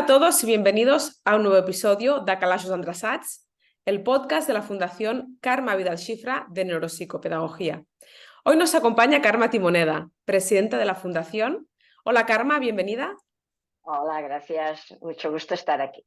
todos y bienvenidos a un nuevo episodio de Calaixos Endreçats, el podcast de la Fundación Carme Vidal-Xifra de Neuropsicopedagogía. Hoy nos acompaña Carme Timoneda, presidenta de la Fundación. Hola Carme, bienvenida. Hola, gracias. Mucho gusto estar aquí.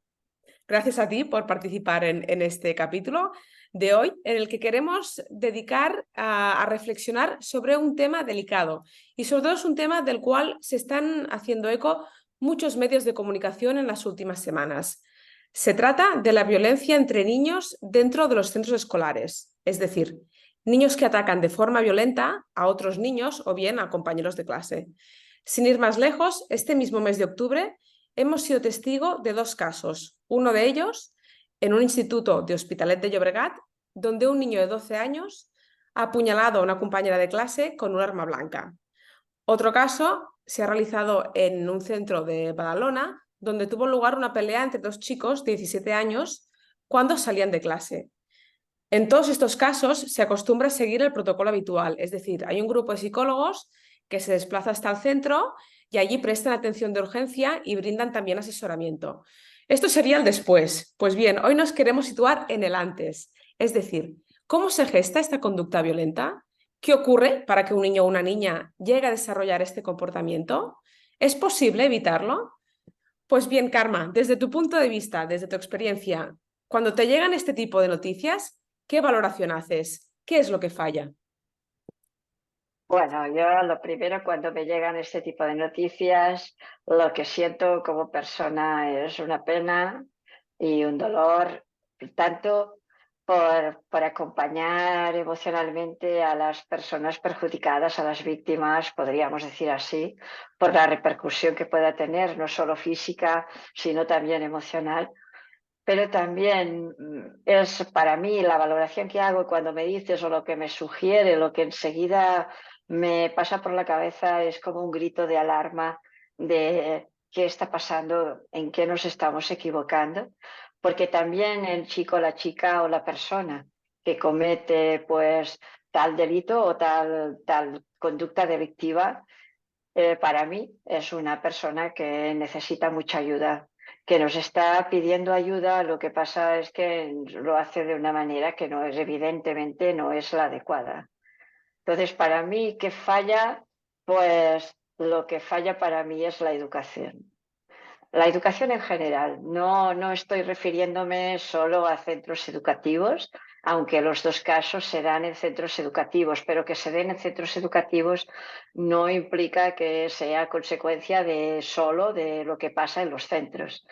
Gracias a ti por participar en este capítulo de hoy, en el que queremos dedicar a reflexionar sobre un tema delicado y sobre todo es un tema del cual se están haciendo eco muchos medios de comunicación en las últimas semanas. Se trata de la violencia entre niños dentro de los centros escolares, es decir, niños que atacan de forma violenta a otros niños o bien a compañeros de clase. Sin ir más lejos, este mismo mes de octubre hemos sido testigo de dos casos, uno de ellos en un instituto de Hospitalet de Llobregat, donde un niño de 12 años ha apuñalado a una compañera de clase con un arma blanca. Otro caso se ha realizado en un centro de Badalona, donde tuvo lugar una pelea entre dos chicos de 17 años cuando salían de clase. En todos estos casos se acostumbra a seguir el protocolo habitual, es decir, hay un grupo de psicólogos que se desplaza hasta el centro y allí prestan atención de urgencia y brindan también asesoramiento. Esto sería el después. Pues bien, hoy nos queremos situar en el antes, es decir, ¿cómo se gesta esta conducta violenta? ¿Qué ocurre para que un niño o una niña llegue a desarrollar este comportamiento? ¿Es posible evitarlo? Pues bien, Carme, desde tu punto de vista, desde tu experiencia, cuando te llegan este tipo de noticias, ¿qué valoración haces? ¿Qué es lo que falla? Bueno, yo lo primero cuando me llegan este tipo de noticias, lo que siento como persona es una pena y un dolor, tanto por acompañar emocionalmente a las personas perjudicadas, a las víctimas, podríamos decir así, por la repercusión que pueda tener, no solo física, sino también emocional. Pero también es para mí la valoración que hago cuando me dices o lo que me sugiere, lo que enseguida me pasa por la cabeza es como un grito de alarma de qué está pasando, en qué nos estamos equivocando, porque también el chico, la chica o la persona que comete pues tal delito o tal conducta delictiva, para mí es una persona que necesita mucha ayuda, que nos está pidiendo ayuda. Lo que pasa es que lo hace de una manera que no es, evidentemente, no es la adecuada. Entonces, para mí, ¿qué falla? Pues lo que falla para mí es la educación. La educación en general, no estoy refiriéndome solo a centros educativos, aunque los dos casos se dan en centros educativos, pero que se den en centros educativos no implica que sea consecuencia de solo de lo que pasa en los centros,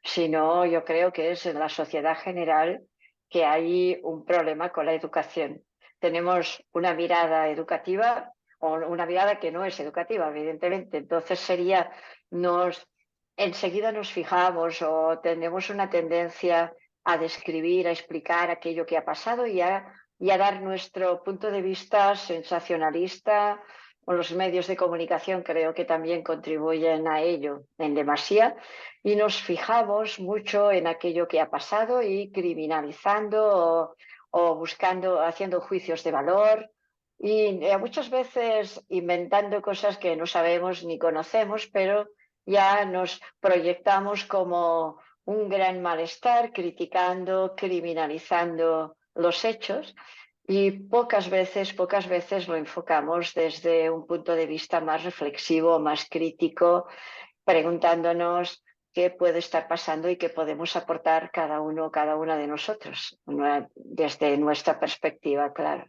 sino yo creo que es en la sociedad general que hay un problema con la educación. Tenemos una mirada educativa o una mirada que no es educativa, evidentemente, entonces sería nos enseguida nos fijamos o tenemos una tendencia a describir, a explicar aquello que ha pasado y a dar nuestro punto de vista sensacionalista. O los medios de comunicación creo que también contribuyen a ello en demasía y nos fijamos mucho en aquello que ha pasado y criminalizando o buscando, haciendo juicios de valor y muchas veces inventando cosas que no sabemos ni conocemos, pero ya nos proyectamos como un gran malestar, criticando, criminalizando los hechos y pocas veces lo enfocamos desde un punto de vista más reflexivo, más crítico, preguntándonos qué puede estar pasando y qué podemos aportar cada uno o cada una de nosotros, desde nuestra perspectiva, claro.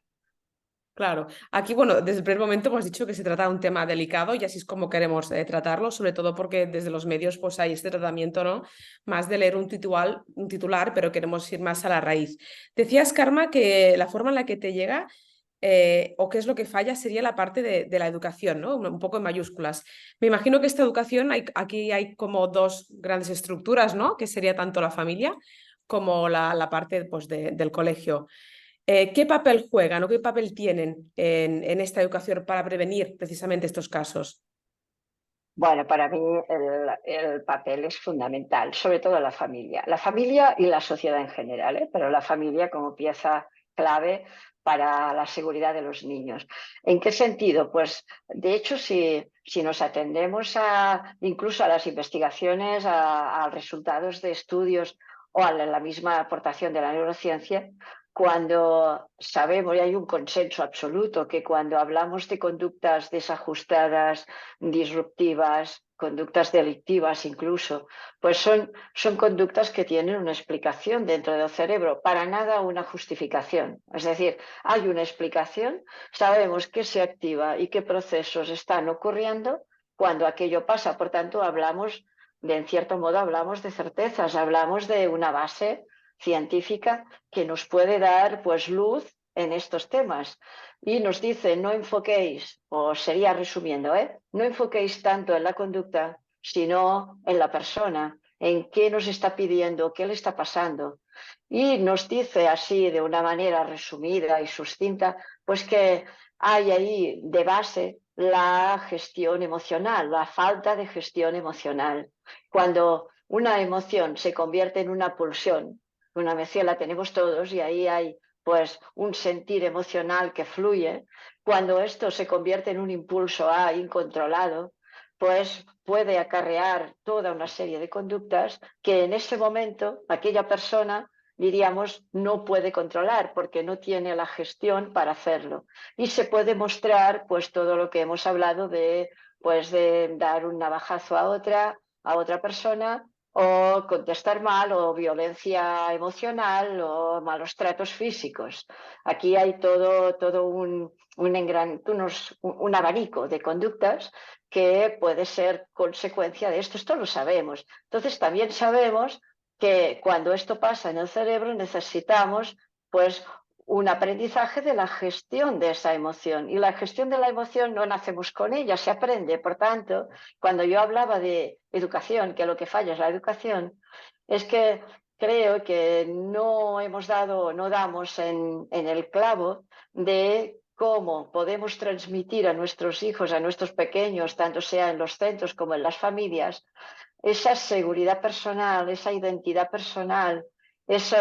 Claro, aquí, bueno, desde el primer momento hemos dicho que se trata de un tema delicado y así es como queremos tratarlo, sobre todo porque desde los medios pues hay este tratamiento, ¿no? Más de leer un titular, pero queremos ir más a la raíz. Decías, Karma, que la forma en la que te llega o qué es lo que falla sería la parte de la educación, ¿no? Un poco en mayúsculas. Me imagino que esta educación, aquí hay como dos grandes estructuras, ¿no? Que sería tanto la familia como la parte pues, del colegio. ¿Qué papel juegan o qué papel tienen en esta educación para prevenir precisamente estos casos? Bueno, para mí el papel es fundamental, sobre todo la familia y la sociedad en general, ¿eh? Pero la familia como pieza clave para la seguridad de los niños. ¿En qué sentido? Pues de hecho, si nos atendemos incluso a las investigaciones, a resultados de estudios o a la misma aportación de la neurociencia, cuando sabemos, y hay un consenso absoluto, que cuando hablamos de conductas desajustadas, disruptivas, conductas delictivas incluso, pues son conductas que tienen una explicación dentro del cerebro, para nada una justificación. Es decir, hay una explicación, sabemos qué se activa y qué procesos están ocurriendo cuando aquello pasa. Por tanto, en cierto modo, hablamos de certezas, hablamos de una base científica que nos puede dar pues luz en estos temas. Y nos dice, no enfoquéis, o sería resumiendo, no enfoquéis tanto en la conducta, sino en la persona, en qué nos está pidiendo, qué le está pasando. Y nos dice así, de una manera resumida y sucinta, pues que hay ahí de base la gestión emocional, la falta de gestión emocional. Cuando una emoción se convierte en una pulsión, una emoción la tenemos todos y ahí hay pues un sentir emocional que fluye. Cuando esto se convierte en un impulso incontrolado, pues puede acarrear toda una serie de conductas que en ese momento aquella persona, diríamos, no puede controlar porque no tiene la gestión para hacerlo. Y se puede mostrar pues todo lo que hemos hablado de dar un navajazo a otra persona, o contestar mal, o violencia emocional, o malos tratos físicos. Aquí hay todo un abanico de conductas que puede ser consecuencia de esto. Esto lo sabemos. Entonces también sabemos que cuando esto pasa en el cerebro necesitamos pues un aprendizaje de la gestión de esa emoción. Y la gestión de la emoción no nacemos con ella, se aprende. Por tanto, cuando yo hablaba de educación, que lo que falla es la educación, es que creo que no damos en el clavo de cómo podemos transmitir a nuestros hijos, a nuestros pequeños, tanto sea en los centros como en las familias, esa seguridad personal, esa identidad personal, ese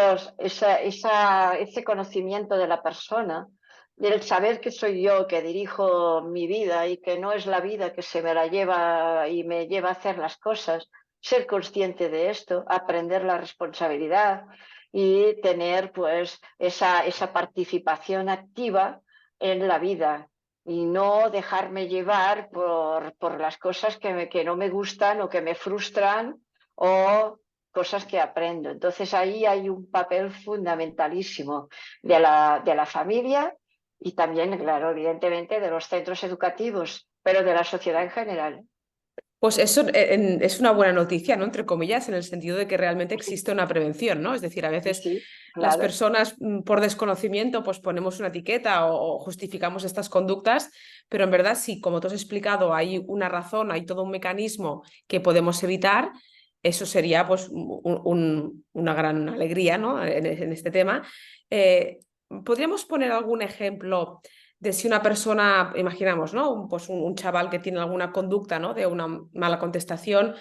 conocimiento de la persona, el saber que soy yo, que dirijo mi vida y que no es la vida que se me la lleva y me lleva a hacer las cosas, ser consciente de esto, aprender la responsabilidad y tener pues esa participación activa en la vida y no dejarme llevar por las cosas que no me gustan o que me frustran o cosas que aprendo. Entonces ahí hay un papel fundamentalísimo de la familia y también, claro, evidentemente de los centros educativos, pero de la sociedad en general. Pues eso es una buena noticia, ¿no? Entre comillas, en el sentido de que realmente existe una prevención, ¿no? Es decir, a Sí, veces sí, las claro. personas por desconocimiento pues ponemos una etiqueta o justificamos estas conductas, pero en verdad sí, como tú has explicado, hay una razón, hay todo un mecanismo que podemos evitar. Eso sería pues una gran alegría, ¿no? En este tema. ¿Podríamos poner algún ejemplo de si una persona, imaginamos, ¿no? Pues un chaval que tiene alguna conducta, ¿no? De una mala contestación,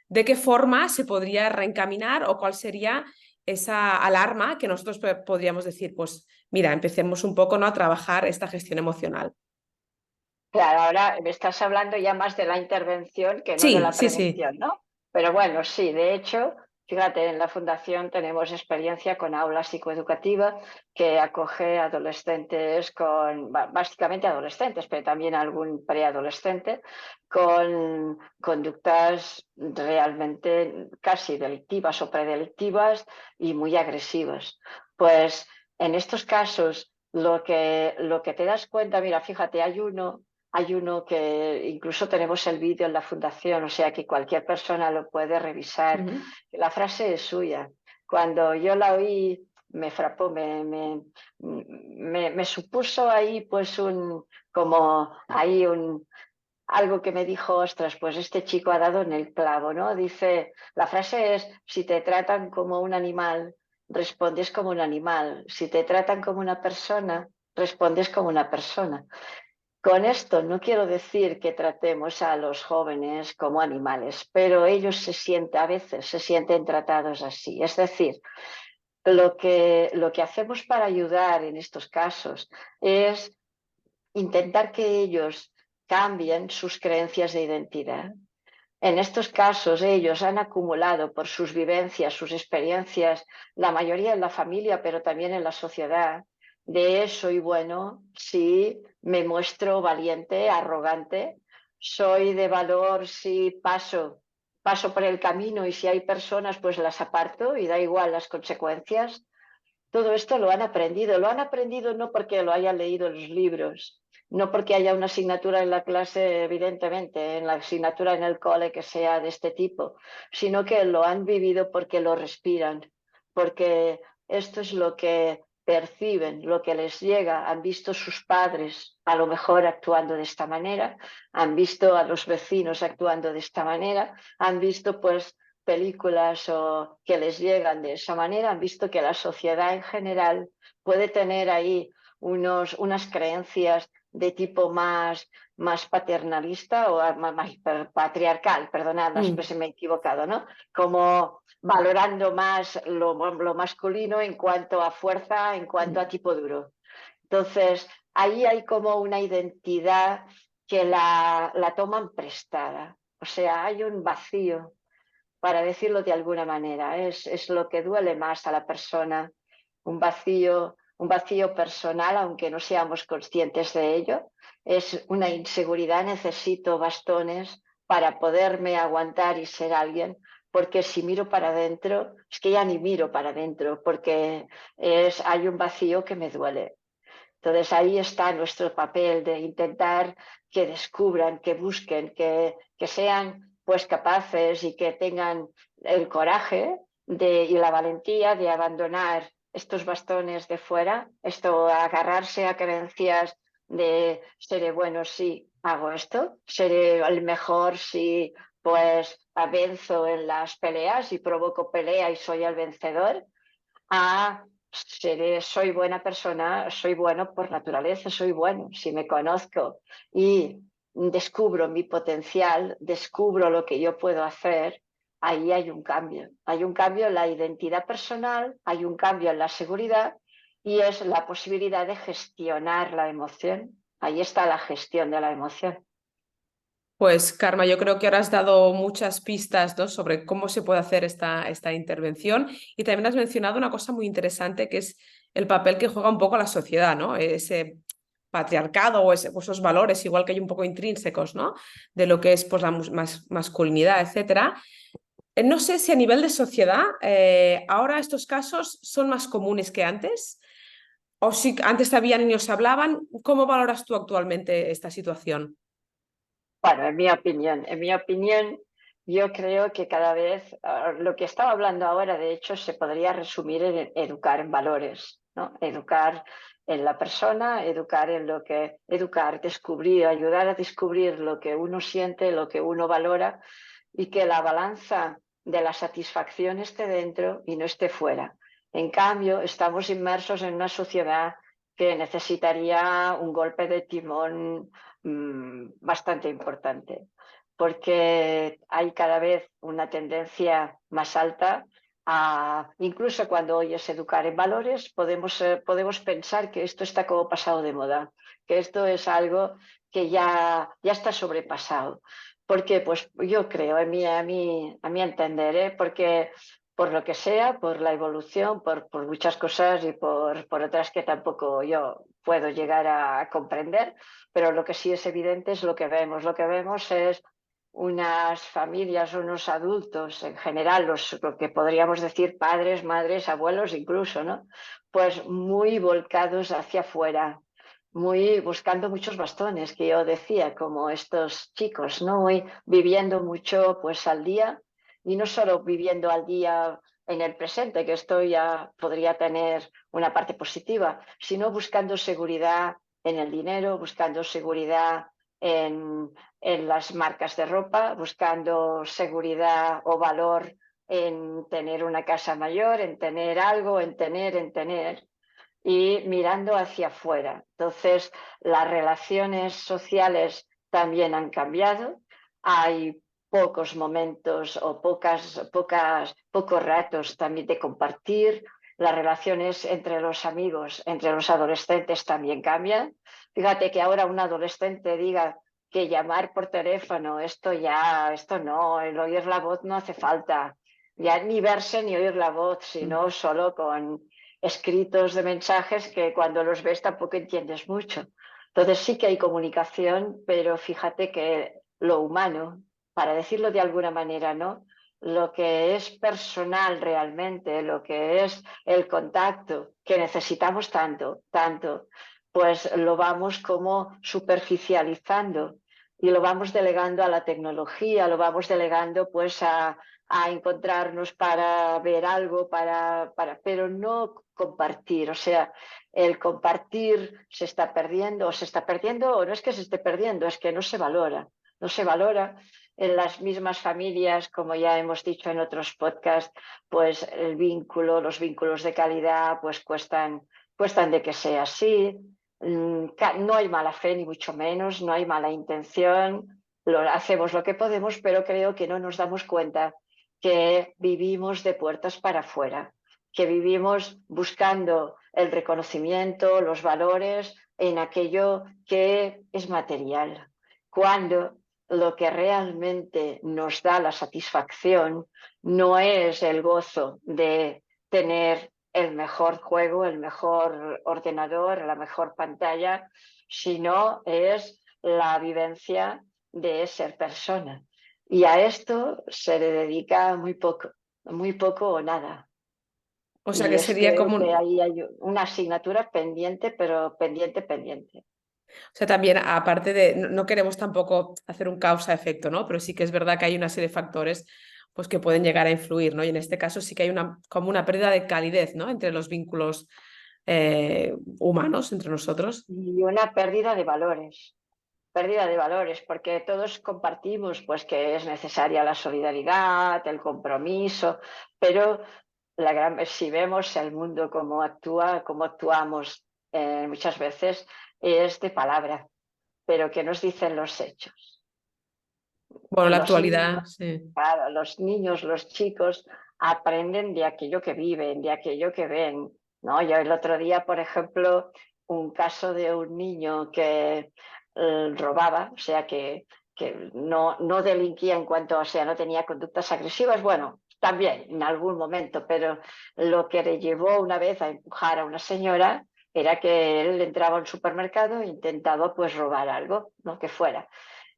¿de qué forma se podría reencaminar o cuál sería esa alarma que nosotros podríamos decir, pues mira, empecemos un poco, ¿no? A trabajar esta gestión emocional? Claro, ahora me estás hablando ya más de la intervención que no de Sí, la sí, sí. prevención, ¿no? Pero bueno, sí, de hecho, fíjate, en la Fundación tenemos experiencia con aula psicoeducativa que acoge adolescentes básicamente adolescentes, pero también algún preadolescente, con conductas realmente casi delictivas o predelictivas y muy agresivas. Pues en estos casos, lo que te das cuenta, mira, fíjate, hay uno que incluso tenemos el vídeo en la fundación, o sea que cualquier persona lo puede revisar. Ujú. La frase es suya. Cuando yo la oí, me frapó, me supuso ahí pues algo que me dijo, ostras, pues este chico ha dado en el clavo, ¿no? Dice, la frase es, si te tratan como un animal, respondes como un animal. Si te tratan como una persona, respondes como una persona. Con esto no quiero decir que tratemos a los jóvenes como animales, pero ellos a veces se sienten tratados así. Es decir, lo que hacemos para ayudar en estos casos es intentar que ellos cambien sus creencias de identidad. En estos casos, ellos han acumulado por sus vivencias, sus experiencias, la mayoría en la familia, pero también en la sociedad, de soy bueno si me muestro valiente, arrogante, soy de valor si paso por el camino y si hay personas, pues las aparto y da igual las consecuencias. Todo esto lo han aprendido no porque lo hayan leído en los libros, no porque haya una asignatura en la clase, evidentemente, en la asignatura en el cole que sea de este tipo, sino que lo han vivido porque lo respiran, porque esto es lo que perciben, lo que les llega, han visto sus padres a lo mejor actuando de esta manera, han visto a los vecinos actuando de esta manera, han visto pues películas o que les llegan de esa manera, han visto que la sociedad en general puede tener ahí unas creencias de tipo más paternalista o más patriarcal, perdonad, Mm. me he equivocado, ¿no? Como valorando más lo masculino en cuanto a fuerza, en cuanto a tipo duro. Entonces, ahí hay como una identidad que la toman prestada. O sea, hay un vacío para decirlo de alguna manera. Es lo que duele más a la persona, un vacío personal, aunque no seamos conscientes de ello. Es una inseguridad, necesito bastones para poderme aguantar y ser alguien, porque si miro para adentro, es que ya ni miro para adentro, porque hay un vacío que me duele. Entonces ahí está nuestro papel de intentar que descubran, que busquen, que sean pues capaces y que tengan el coraje y la valentía de abandonar estos bastones de fuera, esto agarrarse a creencias de seré bueno si hago esto, seré el mejor si pues venzo en las peleas y provoco pelea y soy el vencedor, a soy buena persona, soy bueno por naturaleza, soy bueno, si me conozco y descubro mi potencial, descubro lo que yo puedo hacer, ahí hay un cambio. Hay un cambio en la identidad personal, hay un cambio en la seguridad y es la posibilidad de gestionar la emoción. Ahí está la gestión de la emoción. Pues Karma, yo creo que ahora has dado muchas pistas, ¿no?, sobre cómo se puede hacer esta intervención y también has mencionado una cosa muy interesante que es el papel que juega un poco la sociedad, ¿no? Ese patriarcado o esos valores, igual que hay un poco intrínsecos, ¿no?, de lo que es pues, la masculinidad, etcétera. No sé si a nivel de sociedad ahora estos casos son más comunes que antes o si antes habían y os hablaban. ¿Cómo valoras tú actualmente esta situación? Bueno, en mi opinión, yo creo que cada vez lo que estaba hablando ahora, de hecho, se podría resumir en educar en valores, ¿no? Educar en la persona, educar, descubrir, ayudar a descubrir lo que uno siente, lo que uno valora y que la balanza de la satisfacción esté dentro y no esté fuera. En cambio, estamos inmersos en una sociedad que necesitaría un golpe de timón bastante importante, porque hay cada vez una tendencia más alta a, incluso cuando oyes educar en valores, podemos pensar que esto está como pasado de moda, que esto es algo que ya está sobrepasado. ¿Por qué? Pues yo creo, a mi entender, porque por lo que sea, por la evolución, por muchas cosas y por otras que tampoco yo puedo llegar a comprender, pero lo que sí es evidente es lo que vemos. Lo que vemos es unas familias, unos adultos en general, lo que podríamos decir padres, madres, abuelos incluso, ¿no? Pues muy volcados hacia afuera, muy buscando muchos bastones, que yo decía, como estos chicos, ¿no? Muy viviendo mucho pues al día y no solo viviendo al día en el presente, que esto ya podría tener una parte positiva, sino buscando seguridad en el dinero, buscando seguridad en las marcas de ropa, buscando seguridad o valor en tener una casa mayor, en tener algo, en tener, y mirando hacia afuera. Entonces, las relaciones sociales también han cambiado. Hay pocos momentos o pocos ratos también de compartir. Las relaciones entre los amigos, entre los adolescentes también cambian. Fíjate que ahora un adolescente diga que llamar por teléfono, esto no, el oír la voz no hace falta. Ya ni verse ni oír la voz, sino solo con escritos de mensajes que cuando los ves tampoco entiendes mucho. Entonces sí que hay comunicación, pero fíjate que lo humano, para decirlo de alguna manera, ¿no? Lo que es personal realmente, lo que es el contacto que necesitamos tanto, tanto, pues lo vamos como superficializando y lo vamos delegando a la tecnología, lo vamos delegando pues a encontrarnos para ver algo, pero no compartir. O sea, el compartir se está perdiendo o no es que se esté perdiendo, es que no se valora, no se valora. En las mismas familias, como ya hemos dicho en otros podcasts, pues el vínculo, los vínculos de calidad, pues cuestan de que sea así. No hay mala fe, ni mucho menos, no hay mala intención, hacemos lo que podemos, pero creo que no nos damos cuenta que vivimos de puertas para afuera, que vivimos buscando el reconocimiento, los valores en aquello que es material, cuando lo que realmente nos da la satisfacción no es el gozo de tener el mejor juego, el mejor ordenador, la mejor pantalla, sino es la vivencia de ser persona. Y a esto se le dedica muy poco o nada. O sea Y que es sería creo como que ahí hay una asignatura pendiente, pero pendiente, pendiente. O sea, también, aparte de, no queremos tampoco hacer un causa-efecto, ¿no? Pero sí que es verdad que hay una serie de factores pues, que pueden llegar a influir, ¿no? Y en este caso sí que hay como una pérdida de calidez, ¿no? Entre los vínculos humanos, entre nosotros. Y una pérdida de valores, porque todos compartimos pues que es necesaria la solidaridad, el compromiso, pero si vemos el mundo como actúa, como actuamos muchas veces, es de palabra, pero ¿qué nos dicen los hechos? Bueno, la Los actualidad, niños, sí. claro, los niños, los chicos aprenden de aquello que viven, de aquello que ven, ¿no? Yo el otro día, por ejemplo, un caso de un niño que robaba, o sea, que no delinquía en cuanto, o sea, no tenía conductas agresivas, bueno, también en algún momento, pero lo que le llevó una vez a empujar a una señora era que él entraba a un supermercado e intentaba pues robar algo, ¿no? Que fuera.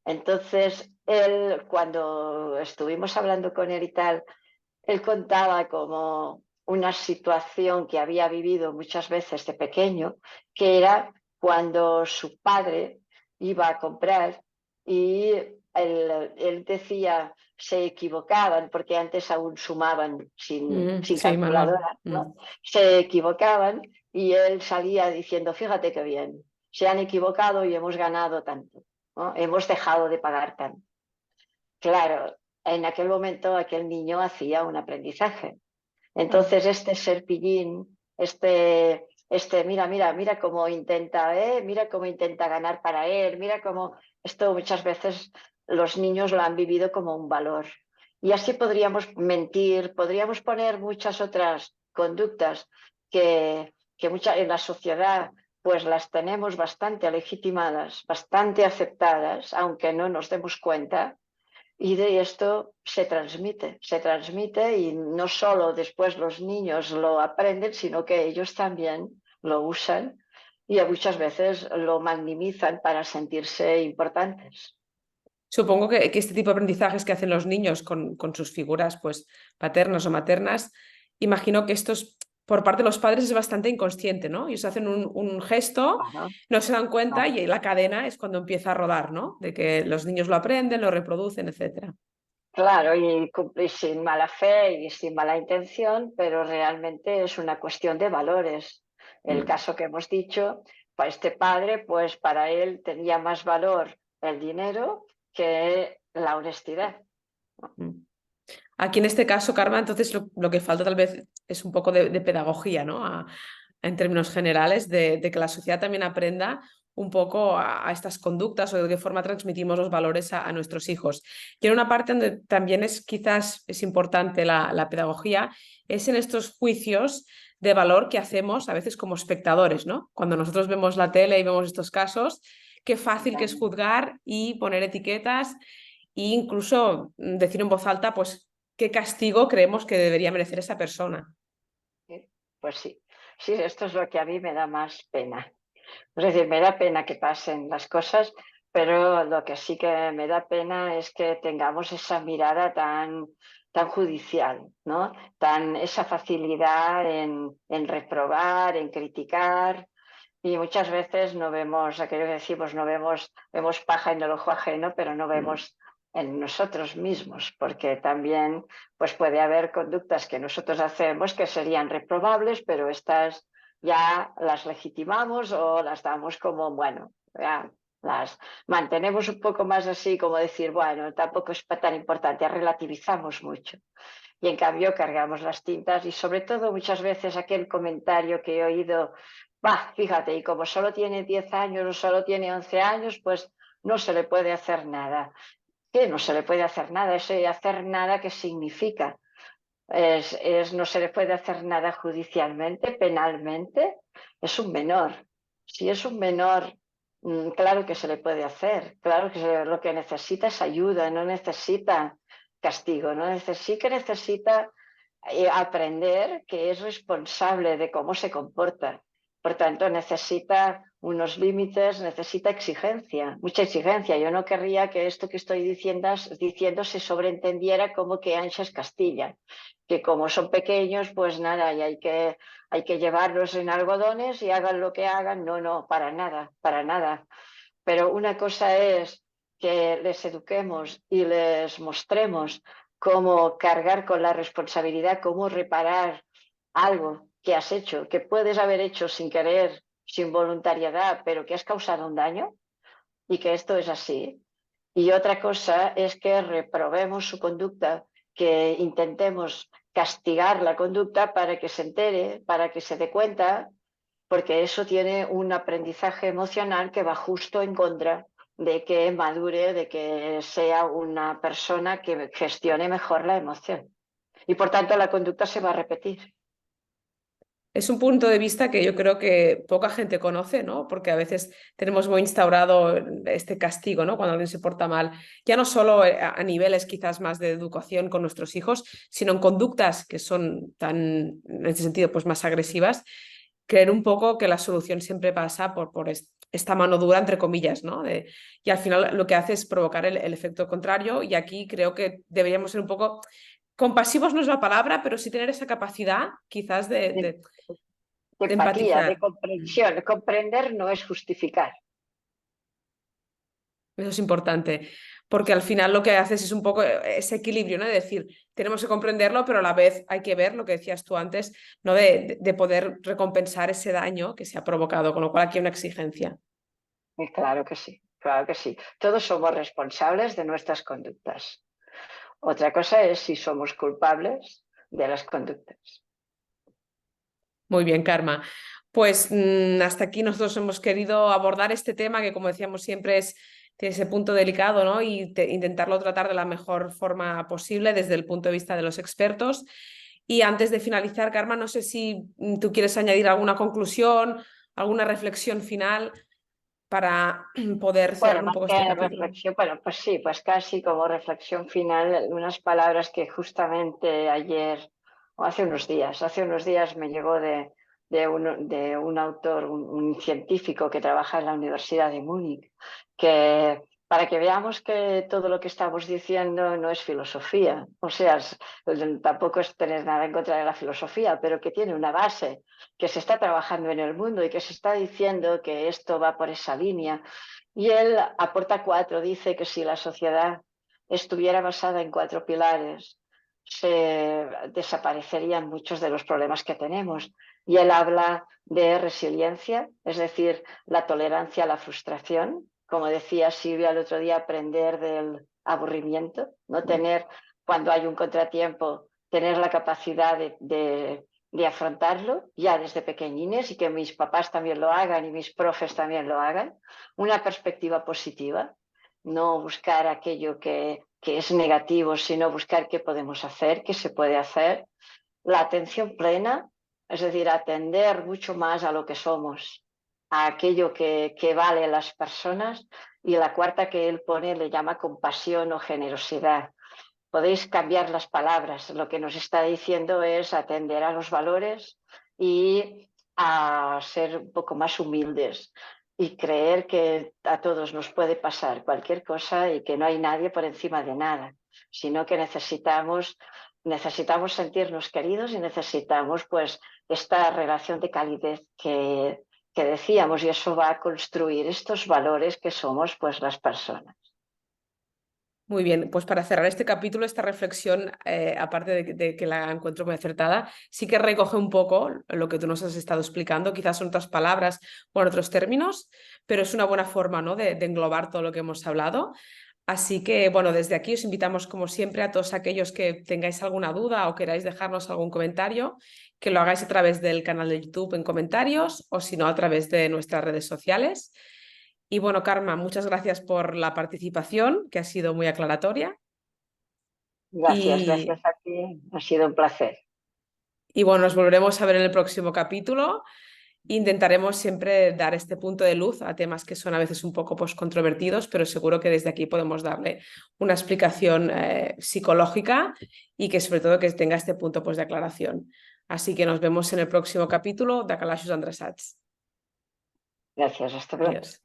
Entonces, él, cuando estuvimos hablando con él y tal, él contaba como una situación que había vivido muchas veces de pequeño, que era cuando su padre iba a comprar y él decía se equivocaban, porque antes aún sumaban sin Sí, manual. calculadora, ¿no? Se equivocaban y él salía diciendo, fíjate qué bien, se han equivocado y hemos ganado tanto, ¿no? Hemos dejado de pagar tanto. Claro, en aquel momento aquel niño hacía un aprendizaje. Entonces este serpillín, mira mira cómo intenta ganar para él, mira cómo esto muchas veces los niños lo han vivido como un valor. Y así podríamos mentir, podríamos poner muchas otras conductas que en la sociedad pues las tenemos bastante legitimadas, bastante aceptadas, aunque no nos demos cuenta, y de esto se transmite y no solo después los niños lo aprenden, sino que ellos también lo usan y muchas veces lo maximizan para sentirse importantes. Supongo que este tipo de aprendizajes que hacen los niños con sus figuras pues, paternas o maternas, imagino que estos por parte de los padres es bastante inconsciente, ¿no? Ellos hacen un gesto, Claro, no se dan cuenta claro. y la cadena es cuando empieza a rodar, ¿no? De que los niños lo aprenden, lo reproducen, etcétera. Claro, y sin mala fe y sin mala intención, pero realmente es una cuestión de valores. El Mm, caso que hemos dicho, para este padre, pues para él tenía más valor el dinero que la honestidad. mm. Aquí en este caso, Karma, entonces lo que falta tal vez es un poco de pedagogía, ¿no? En términos generales, de que la sociedad también aprenda un poco a estas conductas o de qué forma transmitimos los valores a nuestros hijos. Y en una parte donde también quizás es importante la pedagogía, es en estos juicios de valor que hacemos a veces como espectadores, ¿no? Cuando nosotros vemos la tele y vemos estos casos, qué fácil que es juzgar y poner etiquetas e incluso decir en voz alta, pues, qué castigo creemos que debería merecer esa persona. Pues sí, sí, esto es lo que a mí me da más pena. Es decir, me da pena que pasen las cosas, pero lo que sí que me da pena es que tengamos esa mirada tan judicial, ¿no? Esa facilidad en reprobar, en criticar, y muchas veces no vemos, aquello que decimos, vemos paja en el ojo ajeno, pero no vemos en nosotros mismos, porque también pues puede haber conductas que nosotros hacemos que serían reprobables, pero estas ya las legitimamos o las damos como, bueno, ya las mantenemos un poco más así, como decir, bueno, tampoco es tan importante, relativizamos mucho. Y en cambio cargamos las tintas y sobre todo muchas veces aquel comentario que he oído, va, fíjate, y como solo tiene 10 años o solo tiene 11 años, pues no se le puede hacer nada. ¿Qué? No se le puede hacer nada. Ese hacer nada, ¿qué significa? No se le puede hacer nada judicialmente, penalmente. Es un menor. Si es un menor, claro que se le puede hacer. Claro que lo que necesita es ayuda, no necesita castigo, no necesita aprender que es responsable de cómo se comporta. Por tanto, necesita unos límites, necesita exigencia, mucha exigencia. Yo no querría que esto que estoy diciendo se sobreentendiera como que Ancha es Castilla, que como son pequeños, pues nada, y hay que llevarlos en algodones y hagan lo que hagan. No, no, para nada, para nada. Pero una cosa es que les eduquemos y les mostremos cómo cargar con la responsabilidad, cómo reparar algo que has hecho, que puedes haber hecho sin querer, sin voluntariedad, pero que has causado un daño y que esto es así. Y otra cosa es que reprobemos su conducta, que intentemos castigar la conducta para que se entere, para que se dé cuenta, porque eso tiene un aprendizaje emocional que va justo en contra de que madure, de que sea una persona que gestione mejor la emoción. Y por tanto la conducta se va a repetir. Es un punto de vista que yo creo que poca gente conoce, ¿no? Porque a veces tenemos muy instaurado este castigo, ¿no? Cuando alguien se porta mal, ya no solo a niveles quizás más de educación con nuestros hijos, sino en conductas que son tan, en ese sentido, pues más agresivas, creer un poco que la solución siempre pasa por esta mano dura, entre comillas, ¿no? Y al final lo que hace es provocar el efecto contrario y aquí creo que deberíamos ser un poco compasivos, no es la palabra, pero sí tener esa capacidad quizás De de empatía, de empatizar. comprensión. Comprender no es justificar. Eso es importante, porque al final lo que haces es un poco ese equilibrio, ¿no? De decir, tenemos que comprenderlo, pero a la vez hay que ver lo que decías tú antes, ¿no? De poder recompensar ese daño que se ha provocado, con lo cual aquí hay una exigencia. Claro que sí, claro que sí. Todos somos responsables de nuestras conductas. Otra cosa es si somos culpables de las conductas. Muy bien, Karma. Pues hasta aquí nosotros hemos querido abordar este tema que, como decíamos siempre, tiene ese punto delicado, ¿no? Y intentarlo tratar de la mejor forma posible desde el punto de vista de los expertos. Y antes de finalizar, Karma, no sé si tú quieres añadir alguna conclusión, alguna reflexión final para poder Bueno, cerrar un más poco este que capítulo. reflexión, bueno, pues sí, pues casi como reflexión final, unas palabras que justamente ayer, o hace unos días me llegó de un autor, un científico que trabaja en la Universidad de Múnich, que para que veamos que todo lo que estamos diciendo no es filosofía, o sea, tampoco es tener nada en contra de la filosofía, pero que tiene una base, que se está trabajando en el mundo y que se está diciendo que esto va por esa línea. Y él aporta cuatro, dice que si la sociedad estuviera basada en cuatro pilares, se desaparecerían muchos de los problemas que tenemos. Y él habla de resiliencia, es decir, la tolerancia a la frustración. Como decía Silvia el otro día, aprender del aburrimiento, no tener, cuando hay un contratiempo, tener la capacidad de afrontarlo ya desde pequeñines y que mis papás también lo hagan y mis profes también lo hagan, una perspectiva positiva, no buscar aquello que es negativo, sino buscar qué podemos hacer, qué se puede hacer, la atención plena, es decir, atender mucho más a lo que somos, a aquello que vale las personas. Y la cuarta que él pone le llama compasión o generosidad. Podéis cambiar las palabras. Lo que nos está diciendo es atender a los valores y a ser un poco más humildes y creer que a todos nos puede pasar cualquier cosa y que no hay nadie por encima de nada, sino que necesitamos sentirnos queridos y necesitamos pues esta relación de calidez que decíamos, y eso va a construir estos valores que somos pues las personas. Muy bien, pues para cerrar este capítulo, esta reflexión, aparte de que la encuentro muy acertada, sí que recoge un poco lo que tú nos has estado explicando, quizás son otras palabras o en otros términos, pero es una buena forma, ¿no?, de englobar todo lo que hemos hablado. Así que, bueno, desde aquí os invitamos, como siempre, a todos aquellos que tengáis alguna duda o queráis dejarnos algún comentario, que lo hagáis a través del canal de YouTube en comentarios o si no, a través de nuestras redes sociales. Y bueno, Karma, muchas gracias por la participación, que ha sido muy aclaratoria. Gracias, gracias Y, a ti. Ha sido un placer. y bueno, nos volveremos a ver en el próximo capítulo. Intentaremos siempre dar este punto de luz a temas que son a veces un poco pues, controvertidos, pero seguro que desde aquí podemos darle una explicación psicológica y que sobre todo que tenga este punto pues, de aclaración. Así que nos vemos en el próximo capítulo de Calaixos Andresats. Gracias, hasta pronto. Adiós.